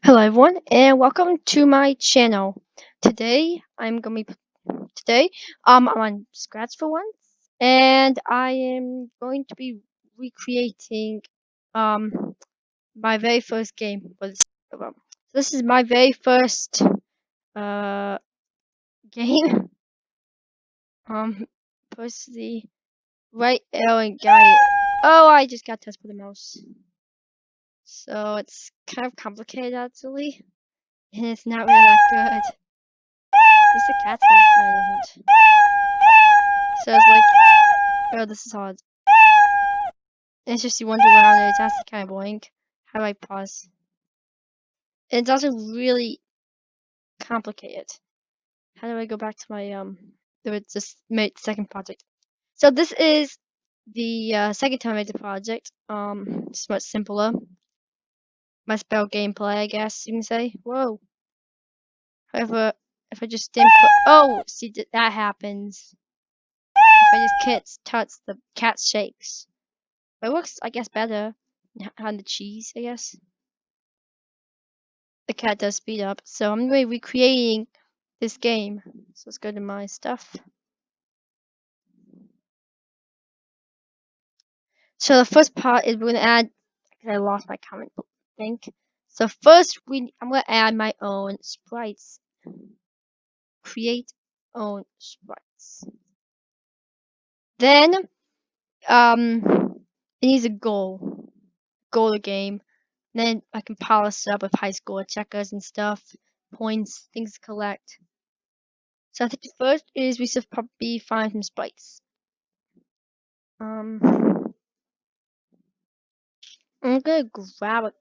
Hello everyone and welcome to my channel. Today I'm on Scratch for once and I am going to be recreating um my very first game for this this is my very first uh game. Press the right arrow and guide. Oh, I just got touched by the mouse. So it's kind of complicated actually. And it's not really that good. At least the cat's not. No, it isn't. So it's like, oh, this is hard. It's just you wander around and it's actually kind of boring. How do I pause? It's also really complicated. How do I go back to my just made second project? So this is the second time I made the project. It's much simpler. Much better gameplay, I guess you can say. Whoa. However, if I just didn't put, oh, see that happens. If I just touch the cat shakes. But it works, I guess, better on the cheese, I guess. The cat does speed up. So I'm going to be recreating this game. So let's go to my stuff. So the first part is we're going to add, because I lost my comment, I think. So first, I'm going to add my own sprites. Create own sprites. Then, it needs a goal. Goal the game. Then I can polish it up with high score checkers and stuff. Points, things to collect. So I think the first is we should probably find some sprites. I'm gonna grab a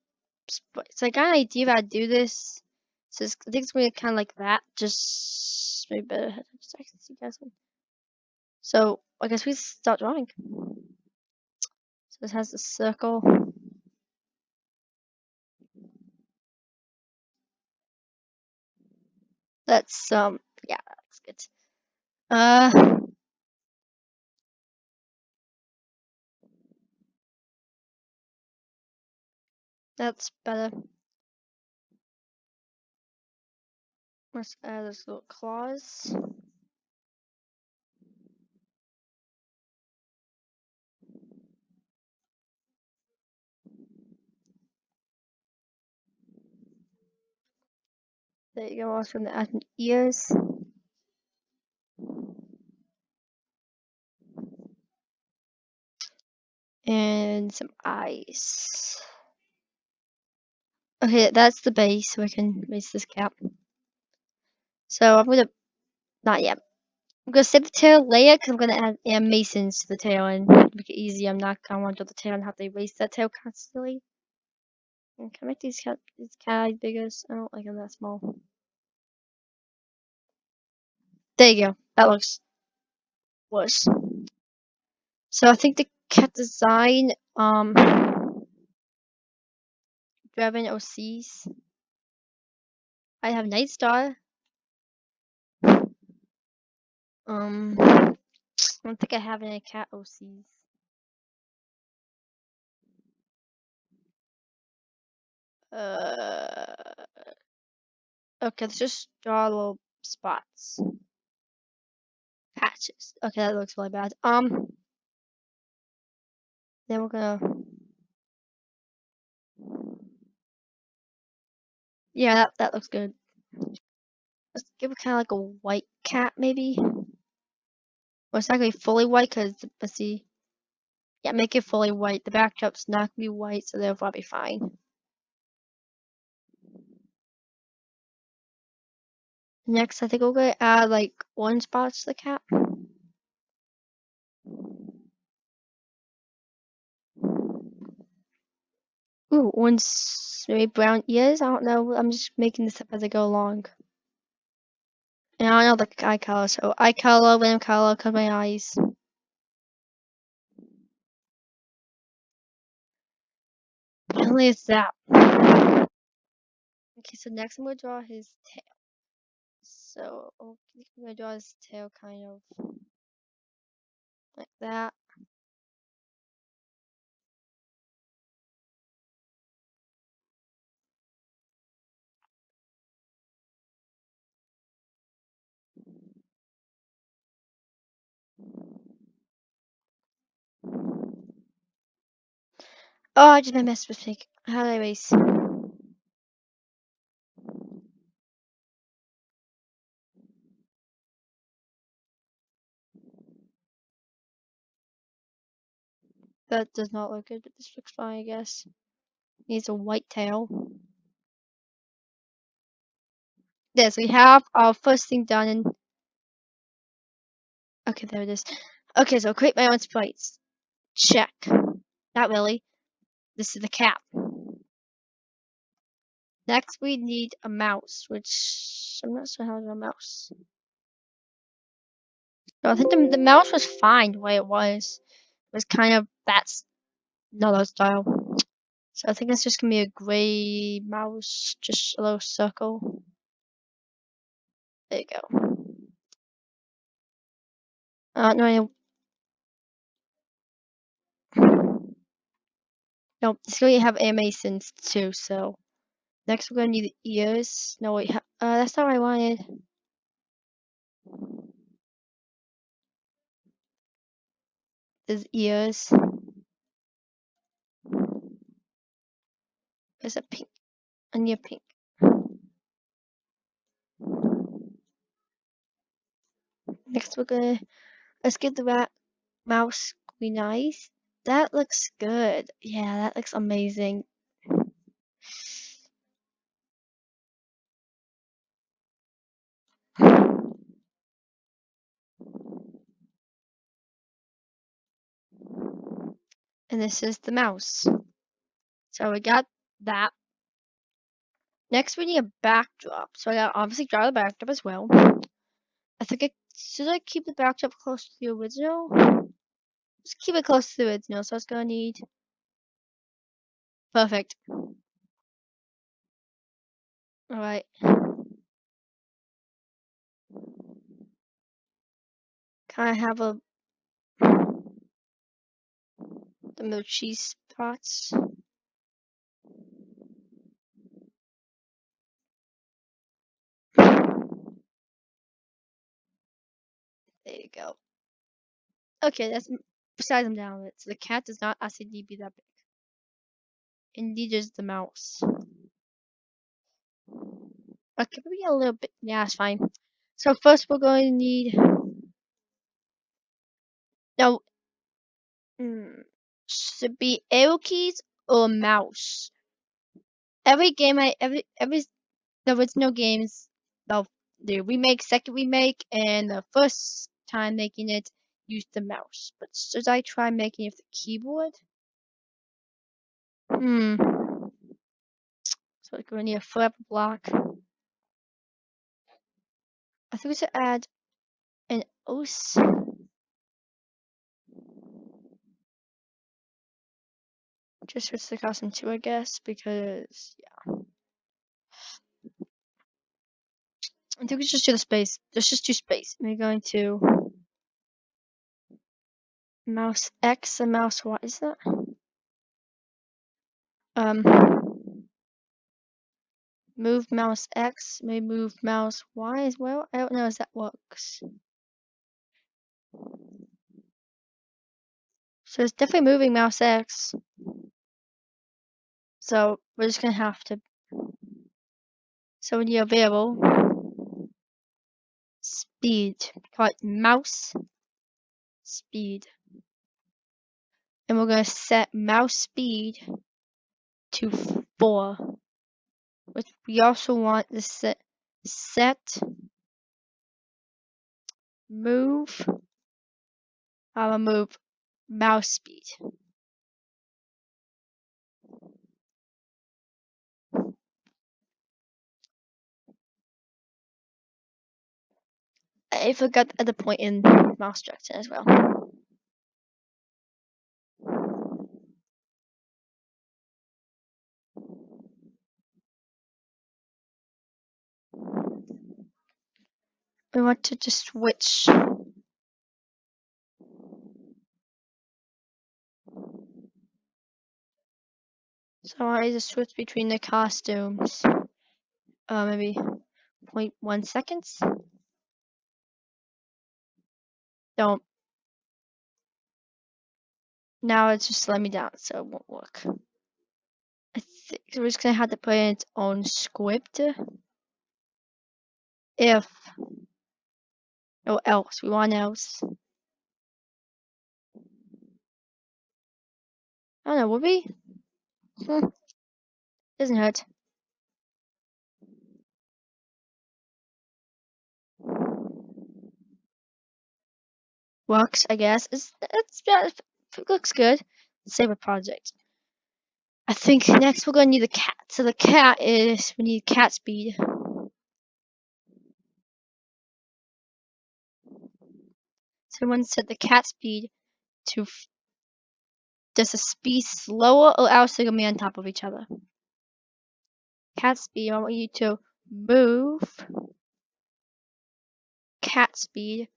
sprite. So I got an idea how to do this. So I think it's gonna be kind of like that. Just maybe better. Just I can see you guys. So I guess we start drawing. So this has a circle. That's yeah, that's good. That's better. Let's add this little claws. There you go. Also gonna add some ears. And some eyes. Okay, that's the base, so I can raise this cap. So I'm gonna, not yet. I'm gonna save the tail layer because I'm gonna add animations to the tail and make it easy. I'm not gonna want to draw the tail and have to erase that tail constantly. And can I make these cat eyes bigger? I don't like them that small. There you go. That looks worse. So I think the cat design, Draven OCs. I have Night Star. I don't think I have any cat OCs. Okay, let's just draw little spots. Patches. Okay, that looks really bad. Then we're gonna. Yeah, that looks good. Let's give it kind of like a white cat, maybe. Well, it's not gonna be fully white because let's see. Yeah, make it fully white. The backdrop's not gonna be white, so therefore I'll be fine. Next, I think we're gonna add like orange spots to the cat. Ooh, orange, maybe brown ears. I don't know. I'm just making this up as I go along. And I don't know the eye color, so eye color, random color, cover my eyes. Apparently it's that. Okay, so next I'm gonna draw his tail. So I'm gonna draw his tail kind of like that. Oh, I just made a mistake. How did I erase? That does not look good, but this looks fine, I guess. Needs a white tail. Yes, we have our first thing done. And okay, there it is. Okay, so create my own sprites. Check. Not really. This is the cap. Next, we need a mouse, which I'm not sure how to do a mouse. No, I think the mouse was fine the way it was. It was kind of that's not our style. So I think it's just gonna be a gray mouse, just a little circle. There you go. No, no, it's going to have animations too. So next we're gonna need the ears. No, wait, that's not what I wanted. There's ears. There's a pink. I need a pink. Next we're gonna let's get the rat mouse green eyes. That looks good. Yeah, that looks amazing. And this is the mouse. So we got that. Next we need a backdrop. So I gotta obviously draw the backdrop as well. I think should I keep the backdrop close to the original? Just keep it close to the original. So it's gonna need perfect. Alright. Can I have the little cheese spots? There you go. Okay, that's besides I'm down with it. So the cat does not actually need to be that big. And neither is the mouse. Okay, maybe a little bit. Yeah, it's fine. So first we're going to need no should be arrow keys or mouse. Every game every the original games the remake, second remake, and the first time making it used the mouse. But should I try making it the keyboard? So we're gonna need a forever block. I think we should add an OS. Just switch the costume too, I guess, because yeah. I think we should just do the space. Let's just do space. We're going to mouse X and mouse Y. Is that? Um, move mouse X, maybe move mouse Y as well. I don't know if that works. So it's definitely moving mouse X. So we're just gonna have to. So when you're available, speed. Call it mouse speed. And we're gonna set mouse speed to 4. Which we also want to set move move mouse speed. I forgot at the point in mouse direction as well. We want to just switch. So I just switch between the costumes. Maybe 0.1 seconds. Don't. Now it's just let me down, so it won't work. I think we're just gonna have to put in its own script. If no else, we want else. I don't know, would we? Doesn't hurt. Works, I guess. It looks good. Save a project. I think next we're gonna need the cat. So the cat is we need cat speed. Someone set the cat speed to does the speed slower or else they're gonna be on top of each other. Cat speed, I want you to move cat speed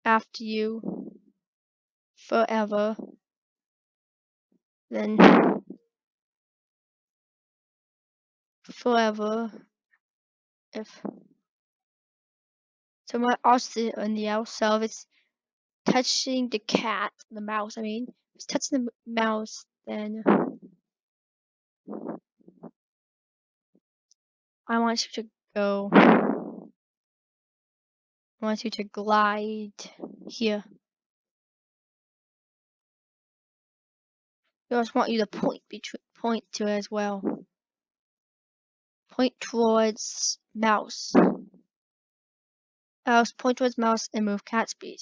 after you forever. Then forever if someone else on the outside, if it's touching the cat, the mouse, I mean, if it's touching the mouse, then I want you to go. I want you to glide here. I just want you to point to it as well. Point towards mouse. Point towards mouse and move cat speed.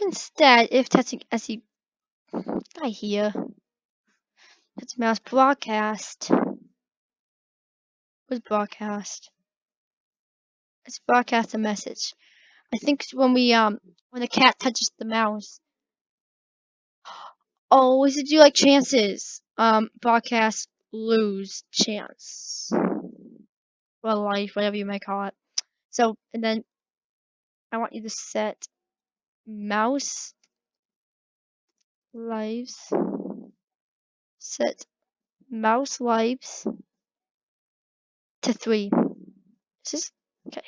Instead, if touching as he I hear touch mouse broadcast. What's broadcast? Let's broadcast a message. I think when the cat touches the mouse. Oh, we should do like chances. Broadcast lose chance. Well, life, whatever you may call it. So, and then I want you to set mouse lives. Set mouse lives to 3. This is okay.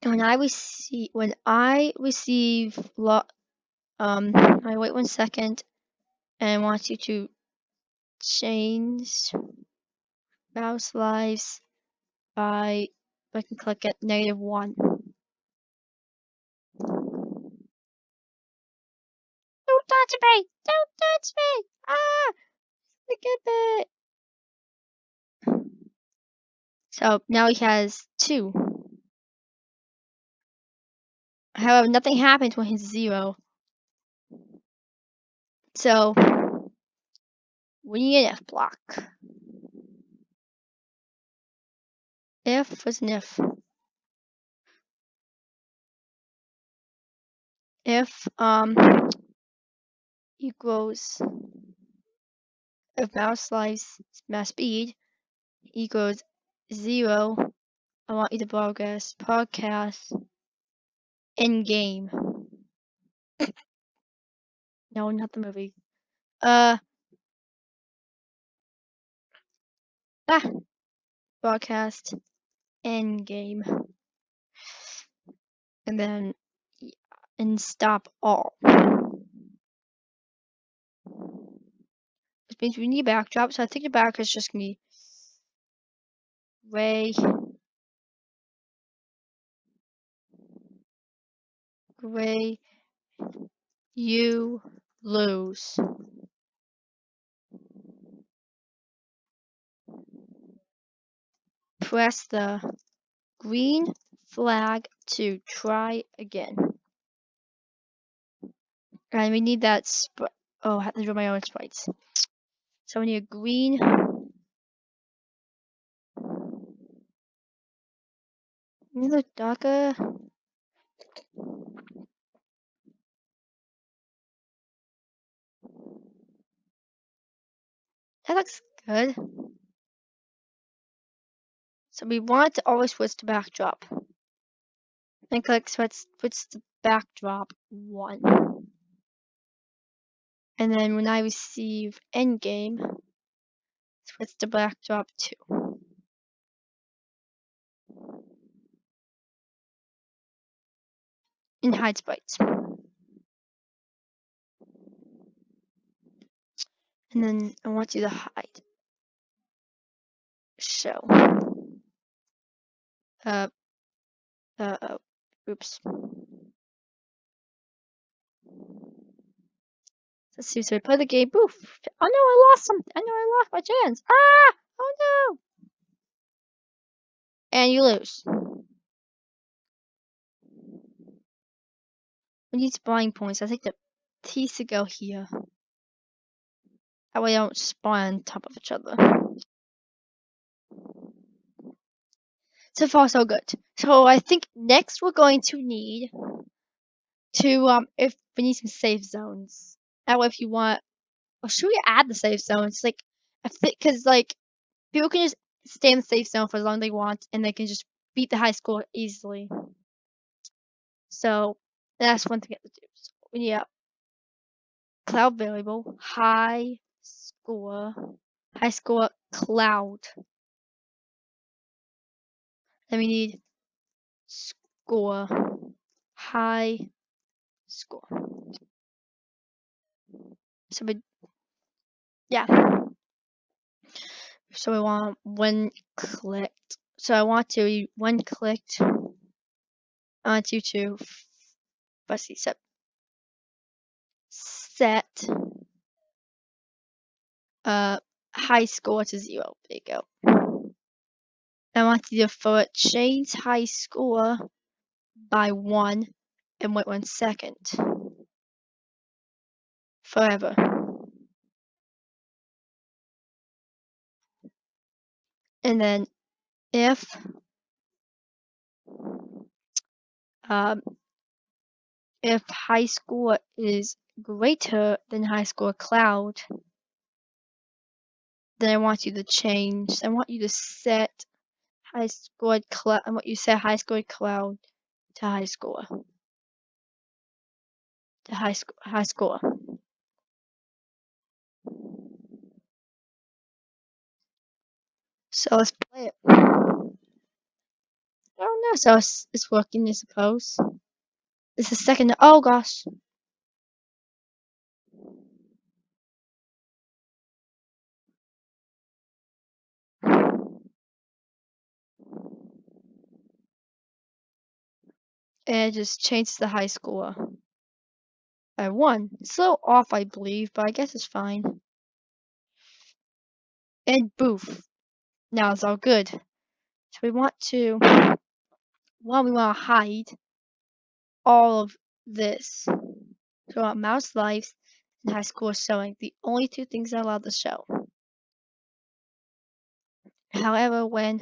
When I receive I wait 1 second and I want you to change mouse lives by I can click at -1. Don't touch me! Don't touch me! Ah! Look at it! So now he has 2. However, nothing happens when he's 0. So we need an F block. If was an if. If equals if mouse lives mouse speed equals 0, I want you to podcast in game. No, not the movie. Broadcast in game. And then and stop all. Which means we need a backdrop, so I think the backdrop is just gonna be gray, you lose. Press the green flag to try again. And we need that oh, I have to draw my own sprites. So we need a green. Need a darker. That looks good. So we want to always switch to backdrop. And click switch to backdrop 1. And then when I receive endgame, Switch the backdrop to. And hide sprites. And then I want you to hide. Show. Oops. Let's see, so we play the game. Boof. Oh no, I lost something. I know I lost my chance. Ah! Oh no! And you lose. We need spawning points. I think the T's to go here. That way I don't spawn on top of each other. So far, so good. So I think next we're going to need to if we need some safe zones. That way, if you want, or should we add the safe zones? Like, I think because like people can just stay in the safe zone for as long as they want, and they can just beat the high score easily. So that's one thing to do. So we need a cloud variable, high score cloud. Then we need score, high score. So yeah. So we want when clicked. So I want to when clicked. I want you to let's see set high score to 0. There you go. I want you to change high score by 1 and wait 1 second. Forever. And then if high score is greater than high score cloud, then I want you to change. I want you to set high scored cloud. I want you to set high scored cloud to high score. To high score. So let's play it. Oh no, so it's working, I suppose. This is second. Oh gosh. And it just changed the high score by 1. It's a little off, I believe, but I guess it's fine. And boof. Now it's all good. So we want to hide all of this. So we want mouse lives and high score showing. The only 2 things that are allowed to show. However, when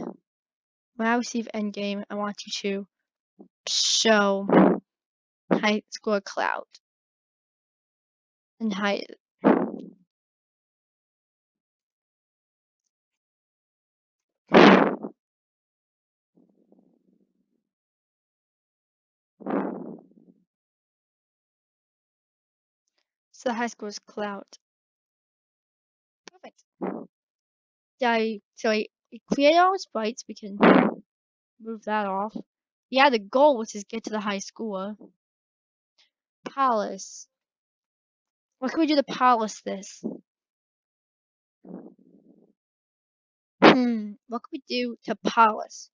I receive endgame, I want you to show high score cloud and hide it. So the high score is cloud. Perfect. So I create our sprites. We can move that off. Yeah, the goal was to get to the high score. Palace. What can we do to palace this? What can we do to palace?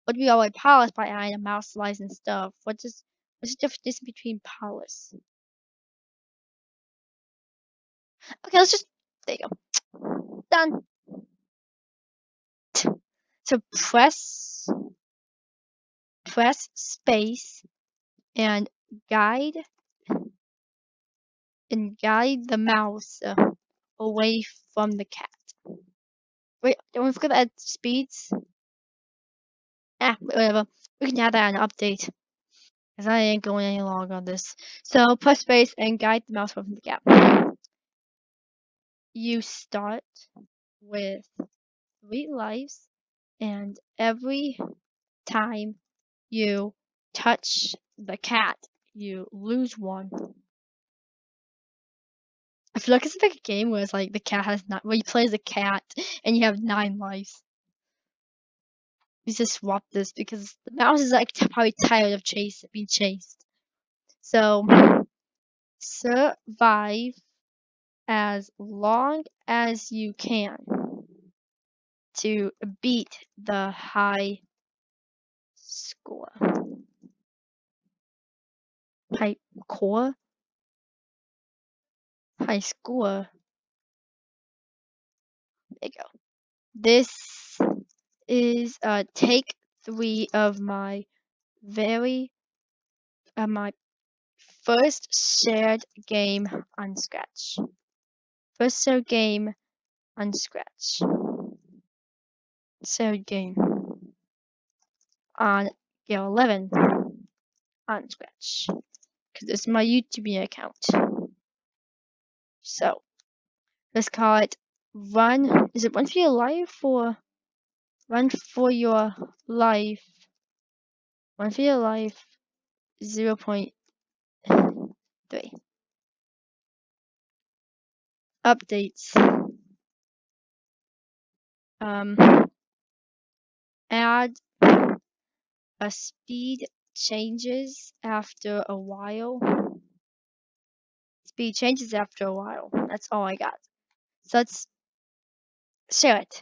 What do we always palace by adding a mouse slice and stuff? What's the difference between palace? Okay, let's just there you go. Done. So press space and guide the mouse away from the cat. Wait, don't forget to add speeds. Whatever. We can add that in an update. Because I ain't going any longer on this. So press space and guide the mouse away from the cat. You start with 3 lives, and every time you touch the cat, you lose 1. I feel like it's like a game where it's like the cat has not where you play as a cat and you have 9 lives. We just swap this because the mouse is like probably tired of being chased. So survive as long as you can to beat the high score. High core? High score. There you go. This is take 3 of my my first shared game on Scratch. First shared game on Scratch. Shared game on Gale 11 on Scratch. Because it's my YouTube account. So let's call it run. Is it run for your life or run for your life? Run for your life 0.3. Updates. Add a speed changes after a while. Speed changes after a while. That's all I got. So let's share it.